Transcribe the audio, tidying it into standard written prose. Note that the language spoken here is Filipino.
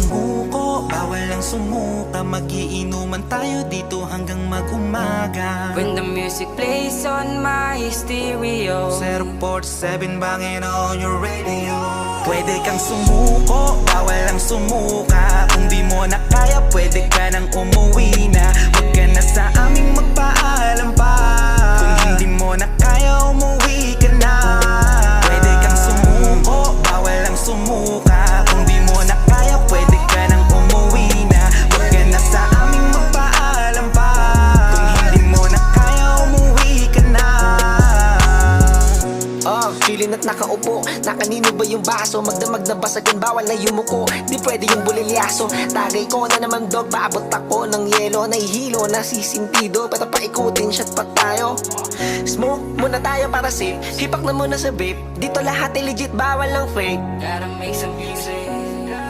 sumuko, bawal ang sumuka. Magiinuman tayo dito hanggang mag-umaga. When the music plays on my stereo, 047 bangin on your radio. Pwede kang sumuko, bawal ang sumuka. Kung di mo na kaya, pwede ka nang umuwi na. Huwag ka na sa aming magpaalam pa. Kung hindi mo na kaya, umuwi ka na. Pwede kang sumuko, bawal ang sumuka. Kung di mo na kaya, pwede ka nang umuwi na. Huwag ka na sa aming magpaalam pa. Kung hindi mo na kaya, umuwi ka na. Chillin' at nakaupo, na kanino ba yung baso? Magdamag na basagan, bawal na yumuko. Di pwede yung bulilyaso. Tagay ko na naman dog, paabot ako ng yelo. Nahihilo, nasisintido, pero paikutin shot pa tayo. Smoke muna tayo para safe, hipak na muna sa vape. Dito lahat ay legit, bawal ng fake. gotta make some music.